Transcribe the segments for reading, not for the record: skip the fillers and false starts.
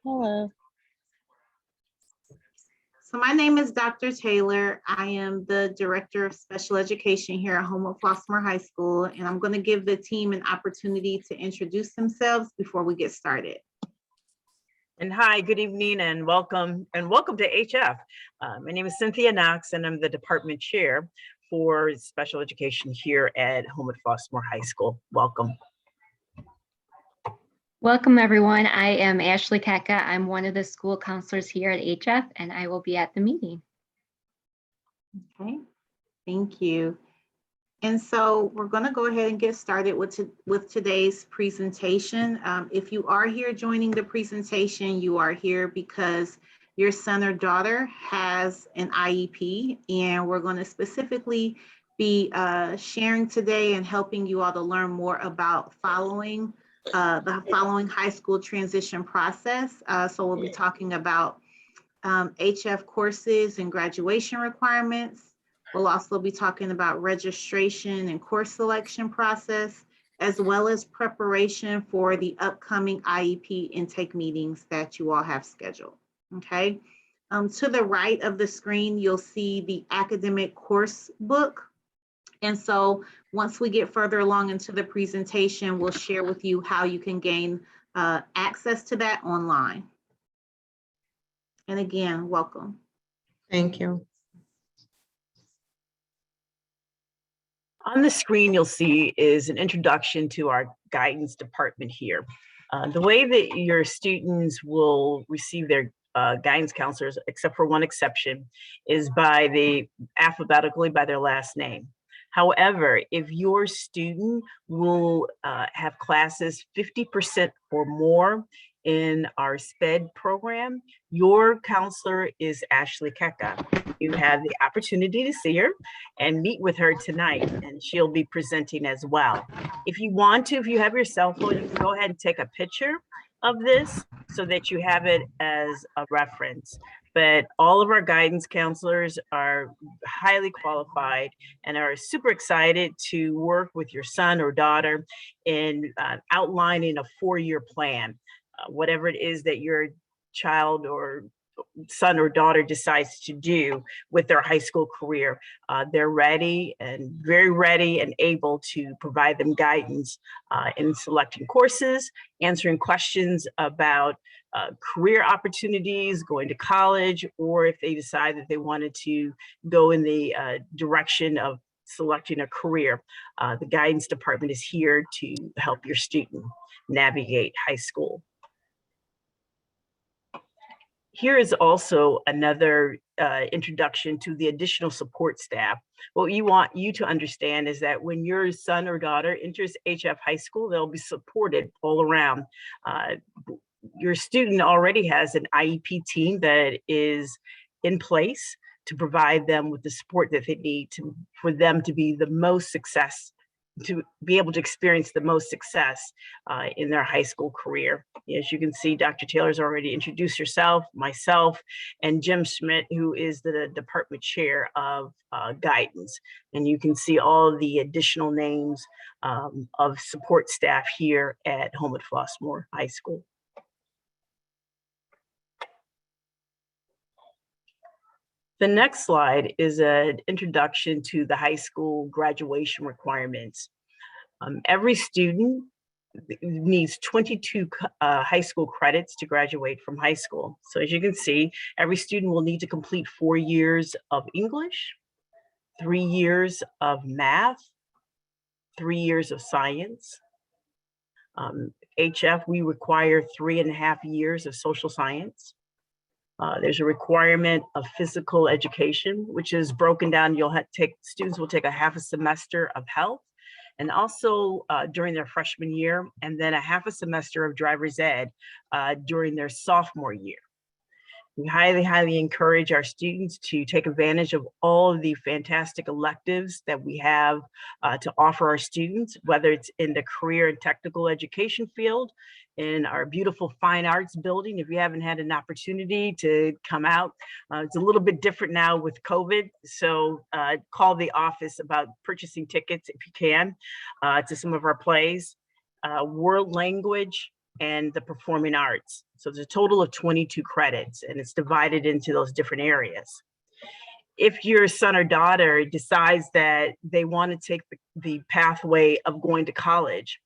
Hello. So my name is Dr. Taylor. I am the Director of Special Education here at Homewood Flossmoor High School, and I'm going to give the team an opportunity to introduce themselves before we get started. And hi, good evening and welcome to HF. My name is Cynthia Knox and I'm the department chair for special education here at Homewood Flossmoor High School. Welcome. Welcome, everyone. I am Ashley Keka. I'm one of the school counselors here at HF, and I will be at the meeting. Okay, thank you. And so we're going to go ahead and get started with today's presentation. If you are here joining the presentation, you are here because your son or daughter has an IEP, and we're going to specifically be sharing today and helping you all to learn more about the following high school transition process. So we'll be talking about HF courses and graduation requirements. We'll also be talking about registration and course selection process, as well as preparation for the upcoming IEP intake meetings that you all have scheduled, okay? To the right of the screen, you'll see the academic course book. And so once we get further along into the presentation, we'll share with you how you can gain access to that online. And again, welcome. Thank you. On the screen, you'll see is an introduction to our guidance department here. The way that your students will receive their guidance counselors, except for one exception, is alphabetically by their last name. However, if your student will have classes 50% or more in our SPED program, your counselor is Ashley Keka. You have the opportunity to see her and meet with her tonight, and she'll be presenting as well. If you want to, if you have your cell phone, you can go ahead and take a picture of this so that you have it as a reference. But all of our guidance counselors are highly qualified and are super excited to work with your son or daughter in outlining a 4-year plan. Whatever it is that your child or son or daughter decides to do with their high school career, they're ready and very ready and able to provide them guidance in selecting courses, answering questions about career opportunities, going to college, or if they decide that they wanted to go in the direction of selecting a career. The guidance department is here to help your student navigate high school. Here is also another introduction to the additional support staff. What we want you to understand is that when your son or daughter enters HF High School, they'll be supported all around. Your student already has an IEP team that is in place to provide them with the support that they need for them to be the most success, to be able to experience the most success in their high school career. As you can see, Dr. Taylor's already introduced herself, myself, and Jim Schmidt, who is the department chair of guidance. And you can see all the additional names of support staff here at Homewood Flossmoor High School. The next slide is an introduction to the high school graduation requirements. Every student needs 22 high school credits to graduate from high school. So as you can see, every student will need to complete 4 years of English, 3 years of math, 3 years of science. HF, we require 3.5 years of social science. There's a requirement of physical education, which is broken down. Students will take a half a semester of health, and also during their freshman year, and then a half a semester of driver's ed during their sophomore year. We highly, highly encourage our students to take advantage of all of the fantastic electives that we have to offer our students, whether it's in the career and technical education field, in our beautiful fine arts building. If you haven't had an opportunity to come out, it's a little bit different now with COVID. So call the office about purchasing tickets if you can to some of our plays. World language, and the performing arts. So there's a total of 22 credits, and it's divided into those different areas. If your son or daughter decides that they want to take the pathway of going to college,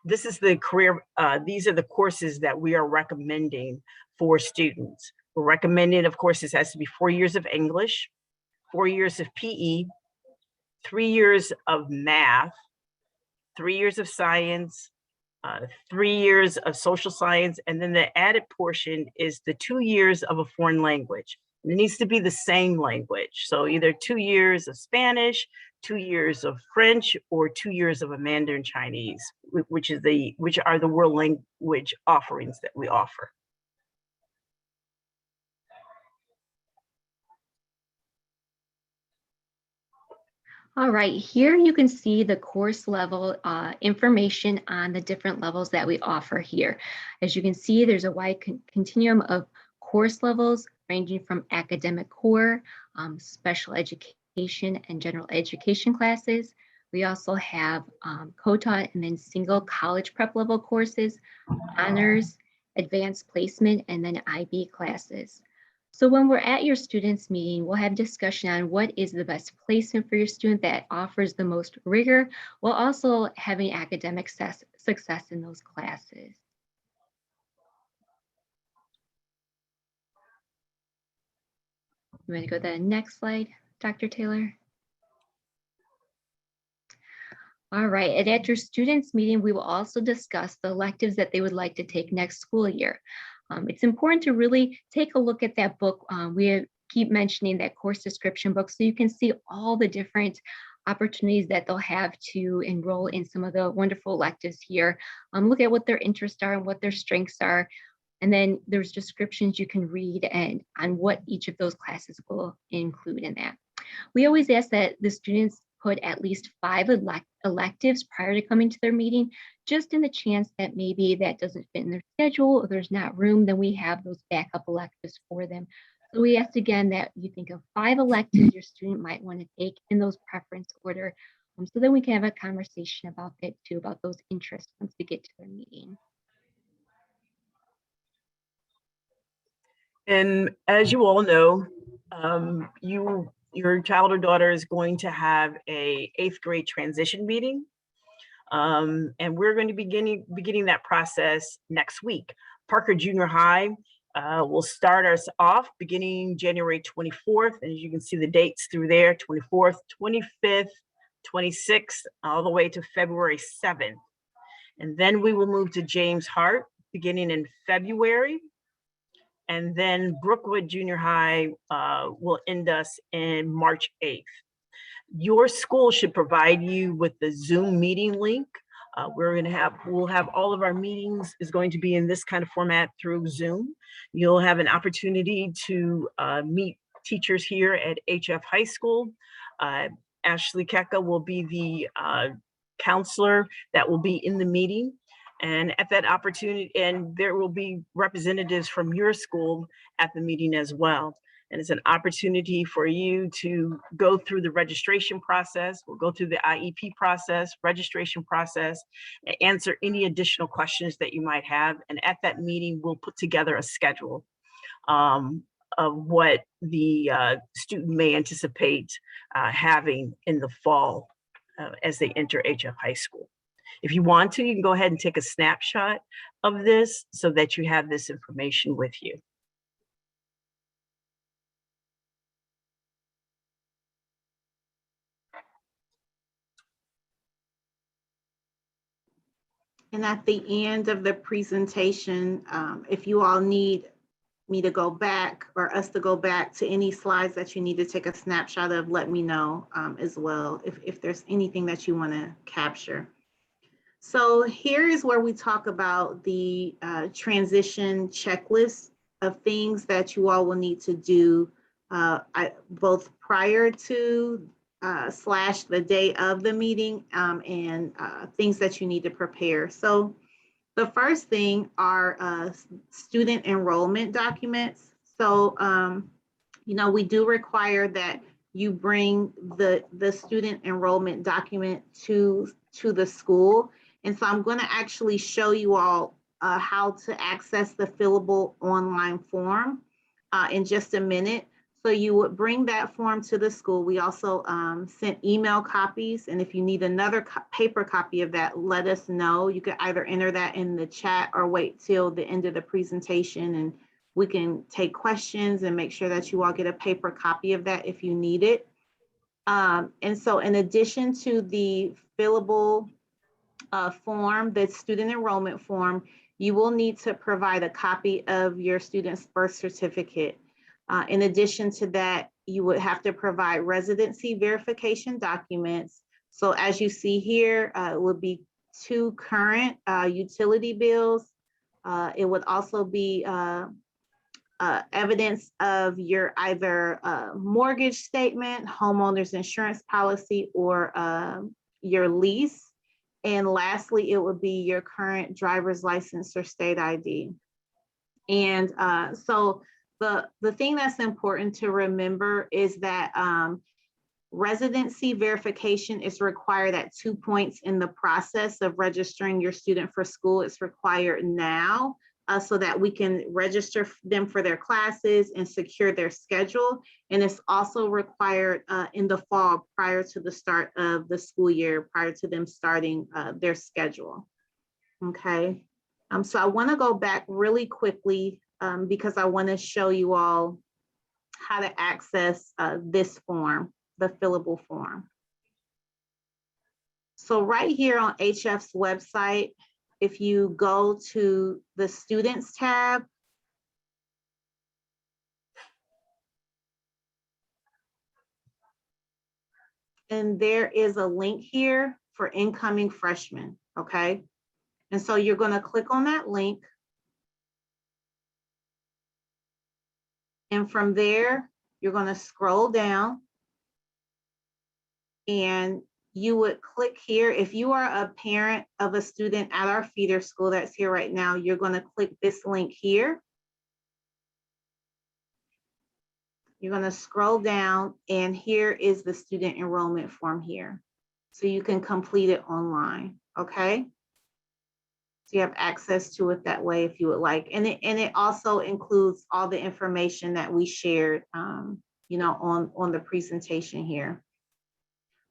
this is the career, these are the courses that we are recommending for students. We're recommending, of course, this has to be 4 years of English, 4 years of PE, 3 years of math, 3 years of science, 3 years of social science, and then the added portion is the 2 years of a foreign language. It needs to be the same language. So either 2 years of Spanish, 2 years of French, or 2 years of a Mandarin Chinese, which are the world language offerings that we offer. All right, here you can see the course level information on the different levels that we offer here. As you can see, there's a wide continuum of course levels ranging from academic core, special education, and general education classes. We also have co-taught and then single college prep level courses, honors, advanced placement, and then IB classes. So when we're at your students meeting, we'll have discussion on what is the best placement for your student that offers the most rigor, while also having academic success in those classes. You want to go to the next slide, Dr. Taylor? All right, and at your students meeting, we will also discuss the electives that they would like to take next school year. It's important to really take a look at that book. We keep mentioning that course description book so you can see all the different opportunities that they'll have to enroll in some of the wonderful electives here. Look at what their interests are and what their strengths are. And then there's descriptions you can read and on what each of those classes will include in that. We always ask that the students put at least 5 electives prior to coming to their meeting, just in the chance that maybe that doesn't fit in their schedule or there's not room, then we have those backup electives for them. So we ask again that you think of 5 electives your student might want to take in those preference order, so then we can have a conversation about that too, about those interests once we get to their meeting. And as you all know, your child or daughter is going to have a 8th grade transition meeting. And we're going to be beginning that process next week. Parker Junior High will start us off beginning January 24th. And as you can see the dates through there, 24th, 25th, 26th, all the way to February 7th. And then we will move to James Hart beginning in February. And then Brookwood Junior High will end us in March 8th. Your school should provide you with the Zoom meeting link. We'll have all of our meetings is going to be in this kind of format through Zoom. You'll have an opportunity to meet teachers here at HF High School. Ashley Keka will be the counselor that will be in the meeting. And at that opportunity, and there will be representatives from your school at the meeting as well. And it's an opportunity for you to go through the registration process. We'll go through the IEP process, registration process, and answer any additional questions that you might have. And at that meeting, we'll put together a schedule of what the student may anticipate having in the fall as they enter HF High School. If you want to, you can go ahead and take a snapshot of this so that you have this information with you. And at the end of the presentation, if you all need me to go back or us to go back to any slides that you need to take a snapshot of, let me know as well if there's anything that you want to capture. So here is where we talk about the transition checklist of things that you all will need to do both prior to / the day of the meeting and things that you need to prepare. So the first thing are student enrollment documents. So, we do require that you bring the student enrollment document to the school. And so I'm going to actually show you all how to access the fillable online form in just a minute. So you would bring that form to the school. We also sent email copies, and if you need another paper copy of that, let us know. You could either enter that in the chat or wait till the end of the presentation, and we can take questions and make sure that you all get a paper copy of that if you need it. And so in addition to the fillable form, the student enrollment form, you will need to provide a copy of your student's birth certificate. In addition to that, you would have to provide residency verification documents. So as you see here, it would be 2 current utility bills. It would also be evidence of your either mortgage statement, homeowner's insurance policy, or your lease. And lastly, it would be your current driver's license or state ID. And so the thing that's important to remember is that residency verification is required at 2 points in the process of registering your student for school. It's required now so that we can register them for their classes and secure their schedule. And it's also required in the fall prior to the start of the school year, prior to them starting their schedule. Okay, so I want to go back really quickly because I want to show you all how to access this form, the fillable form. So right here on HF's website, if you go to the Students tab, and there is a link here for incoming freshmen, okay? And so you're going to click on that link. And from there, you're going to scroll down and you would click here. If you are a parent of a student at our feeder school that's here right now, you're going to click this link here. You're going to scroll down and here is the student enrollment form here. So you can complete it online, okay? So you have access to it that way if you would like. And it also includes all the information that we shared you know, on the presentation here.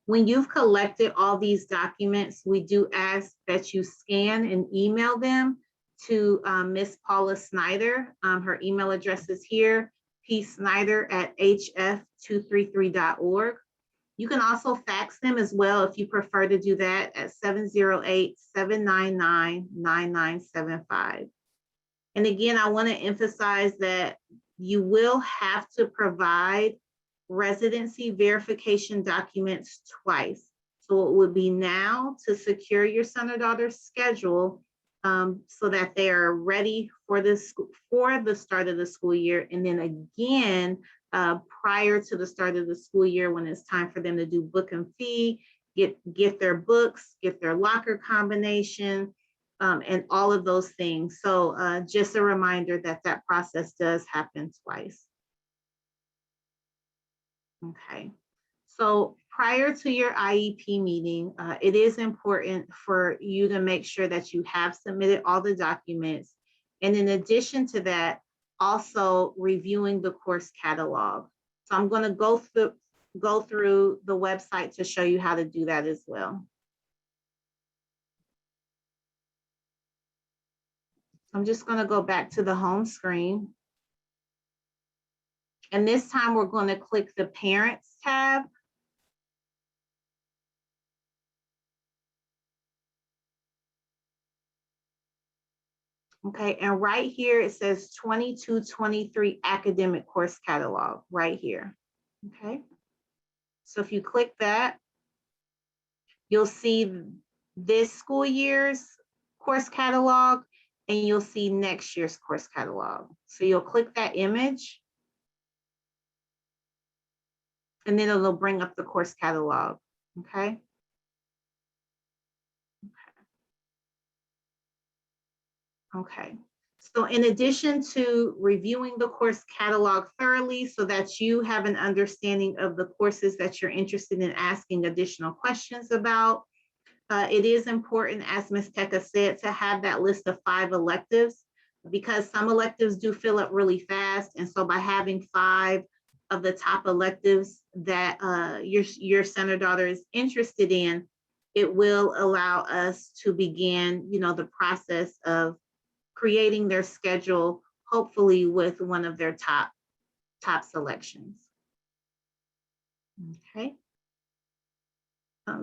When you've collected all these documents, we do ask that you scan and email them to Miss Paula Snyder. Her email address is here, psnyder@hf233.org. You can also fax them as well if you prefer to do that at 708-799-9975. And again, I want to emphasize that you will have to provide residency verification documents twice. So it would be now to secure your son or daughter's schedule so that they are ready for the start of the school year. And then again, prior to the start of the school year, when it's time for them to do book and fee, get their books, get their locker combination, and all of those things. So just a reminder that that process does happen twice. Okay, so prior to your IEP meeting, it is important for you to make sure that you have submitted all the documents. And in addition to that, also reviewing the course catalog. So I'm going to go through the website to show you how to do that as well. I'm just going to go back to the home screen. And this time we're going to click the Parents tab. Okay, and right here it says 22-23 academic course catalog right here. Okay, so if you click that, you'll see this school year's course catalog and you'll see next year's course catalog. So you'll click that image and then it'll bring up the course catalog, okay? Okay, so in addition to reviewing the course catalog thoroughly so that you have an understanding of the courses that you're interested in asking additional questions about, It is important, as Ms. Teka said, to have that list of 5 electives, because some electives do fill up really fast. And so by having 5 of the top electives that your son or daughter is interested in, it will allow us to begin, the process of creating their schedule, hopefully with one of their top selections. Okay.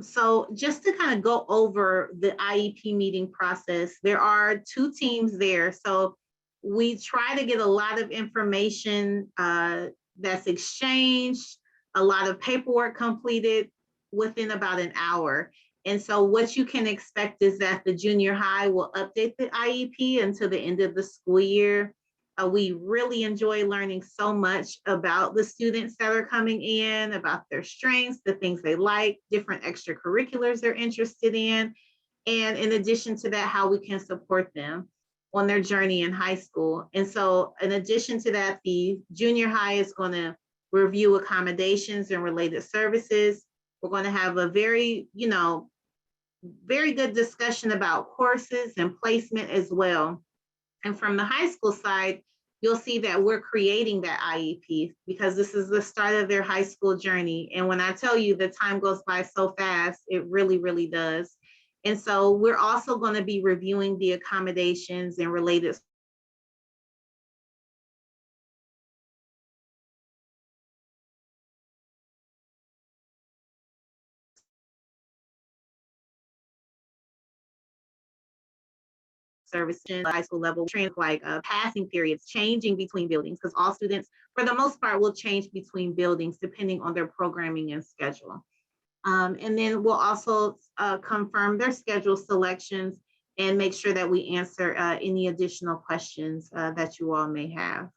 So just to kind of go over the IEP meeting process, there are 2 teams there. So we try to get a lot of information that's exchanged, a lot of paperwork completed within about an hour. And so what you can expect is that the junior high will update the IEP until the end of the school year. We really enjoy learning so much about the students that are coming in, about their strengths, the things they like, different extracurriculars they're interested in. And in addition to that, how we can support them on their journey in high school. And so in addition to that, the junior high is going to review accommodations and related services. We're going to have a very good discussion about courses and placement as well. And from the high school side, you'll see that we're creating that IEP because this is the start of their high school journey. And when I tell you the time goes by so fast, it really, really does. And so we're also going to be reviewing the accommodations and related services, high school level, trends like passing periods, changing between buildings, because all students, for the most part, will change between buildings depending on their programming and schedule. And then we'll also confirm their schedule selections and make sure that we answer any additional questions that you all may have.